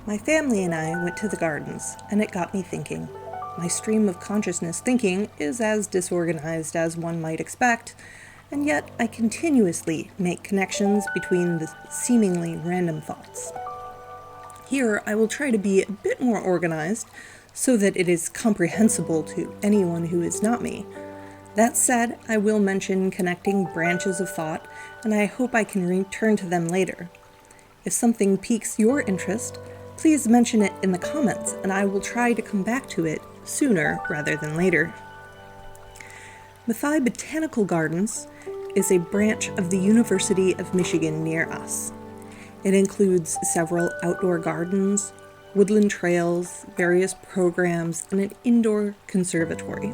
My family and I went to the gardens, and it got me thinking. My stream of consciousness thinking is as disorganized as one might expect, and yet I continuously make connections between the seemingly random thoughts. Here, I will try to be a bit more organized so that it is comprehensible to anyone who is not me. That said, I will mention connecting branches of thought, and I hope I can return to them later. If something piques your interest, please mention it in the comments, and I will try to come back to it sooner rather than later. Mathai Botanical Gardens is a branch of the University of Michigan near us. It includes several outdoor gardens, woodland trails, various programs, and an indoor conservatory.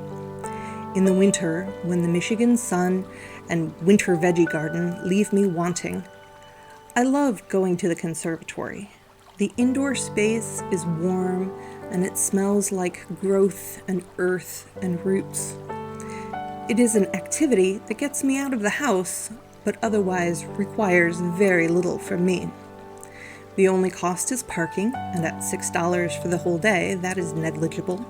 In the winter, when the Michigan sun and winter veggie garden leave me wanting, I love going to the conservatory. The indoor space is warm and it smells like growth and earth and roots. It is an activity that gets me out of the house, but otherwise requires very little from me. The only cost is parking, and at $6 for the whole day, that is negligible.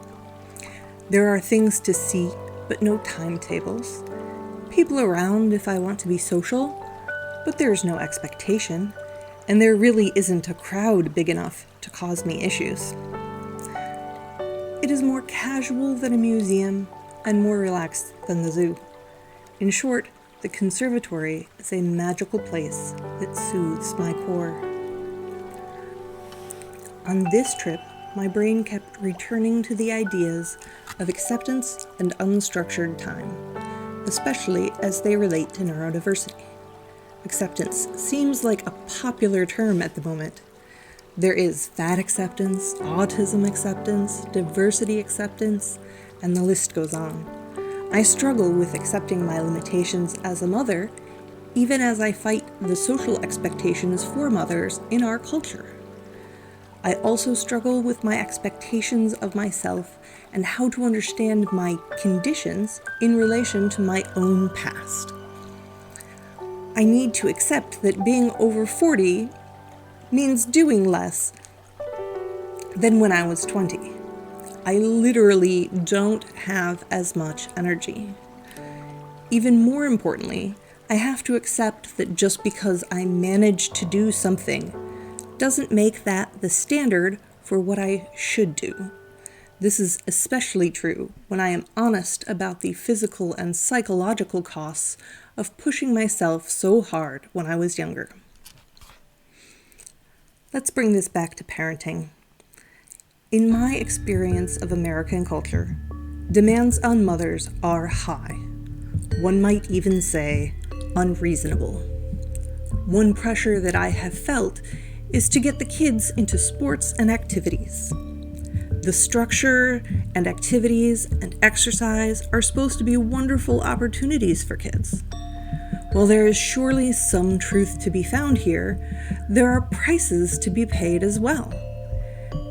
There are things to see, but no timetables. People around if I want to be social, but there's no expectation, and there really isn't a crowd big enough to cause me issues. It is more casual than a museum and more relaxed than the zoo. In short, the conservatory is a magical place that soothes my core. On this trip, my brain kept returning to the ideas of acceptance and unstructured time, especially as they relate to neurodiversity. Acceptance seems like a popular term at the moment. There is fat acceptance, autism acceptance, diversity acceptance, and the list goes on. I struggle with accepting my limitations as a mother, even as I fight the social expectations for mothers in our culture. I also struggle with my expectations of myself and how to understand my conditions in relation to my own past. I need to accept that being over 40 means doing less than when I was 20. I literally don't have as much energy. Even more importantly, I have to accept that just because I managed to do something doesn't make that the standard for what I should do. This is especially true when I am honest about the physical and psychological costs of pushing myself so hard when I was younger. Let's bring this back to parenting. In my experience of American culture, demands on mothers are high. One might even say unreasonable. One pressure that I have felt is to get the kids into sports and activities. The structure and activities and exercise are supposed to be wonderful opportunities for kids. While there is surely some truth to be found here, there are prices to be paid as well.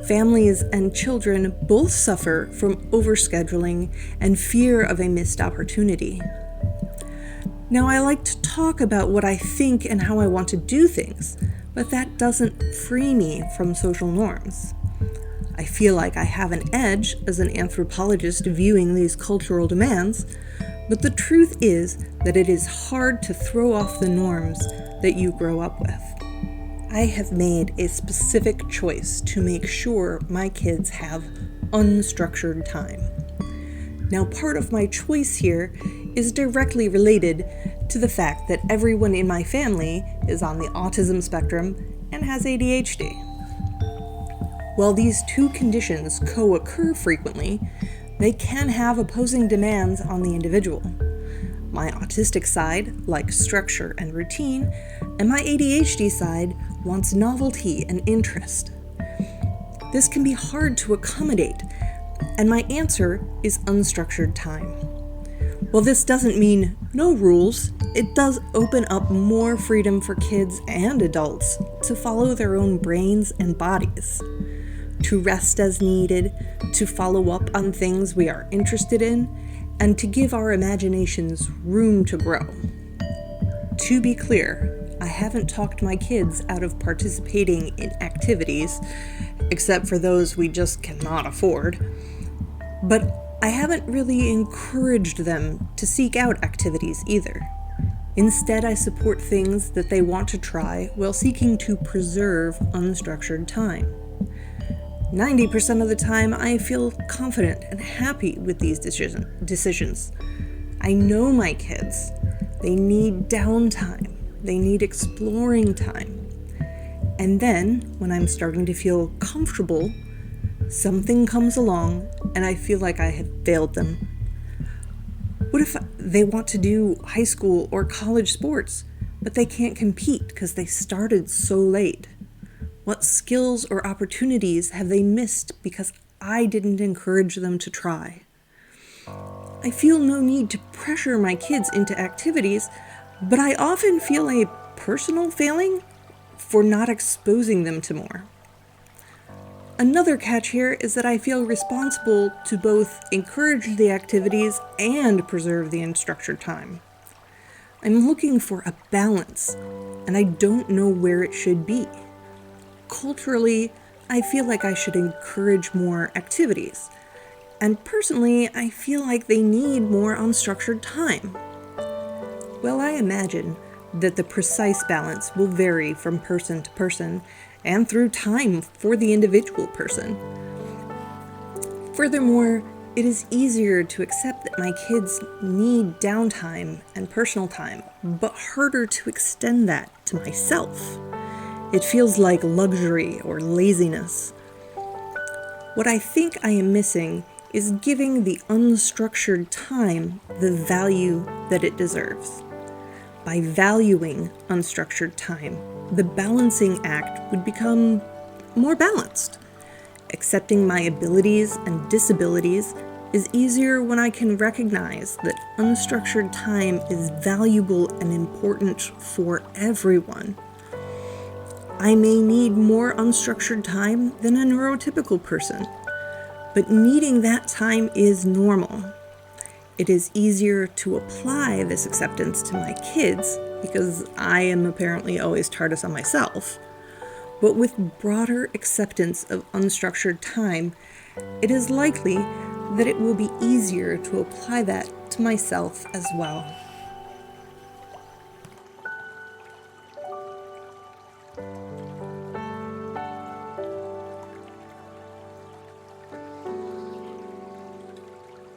Families and children both suffer from overscheduling and fear of a missed opportunity. Now, I like to talk about what I think and how I want to do things, but that doesn't free me from social norms. I feel like I have an edge as an anthropologist viewing these cultural demands, but the truth is that it is hard to throw off the norms that you grow up with. I have made a specific choice to make sure my kids have unstructured time. Now, part of my choice here is directly related to the fact that everyone in my family is on the autism spectrum and has ADHD. While these two conditions co-occur frequently, they can have opposing demands on the individual. My autistic side likes structure and routine, and my ADHD side wants novelty and interest. This can be hard to accommodate, and my answer is unstructured time. While this doesn't mean no rules, it does open up more freedom for kids and adults to follow their own brains and bodies, to rest as needed, to follow up on things we are interested in, and to give our imaginations room to grow. To be clear, I haven't talked my kids out of participating in activities, except for those we just cannot afford. But I haven't really encouraged them to seek out activities either. Instead, I support things that they want to try while seeking to preserve unstructured time. 90% of the time, I feel confident and happy with these decisions. I know my kids. They need downtime. They need exploring time. And then, when I'm starting to feel comfortable, something comes along and I feel like I have failed them. What if they want to do high school or college sports, but they can't compete because they started so late? What skills or opportunities have they missed because I didn't encourage them to try? I feel no need to pressure my kids into activities, but I often feel a personal failing for not exposing them to more. Another catch here is that I feel responsible to both encourage the activities and preserve the unstructured time. I'm looking for a balance, and I don't know where it should be. Culturally, I feel like I should encourage more activities. And personally, I feel like they need more unstructured time. Well, I imagine that the precise balance will vary from person to person and through time for the individual person. Furthermore, it is easier to accept that my kids need downtime and personal time, but harder to extend that to myself. It feels like luxury or laziness. What I think I am missing is giving the unstructured time the value that it deserves. By valuing unstructured time, the balancing act would become more balanced. Accepting my abilities and disabilities is easier when I can recognize that unstructured time is valuable and important for everyone. I may need more unstructured time than a neurotypical person, but needing that time is normal. It is easier to apply this acceptance to my kids because I am apparently always TARDIS on myself. But with broader acceptance of unstructured time, it is likely that it will be easier to apply that to myself as well.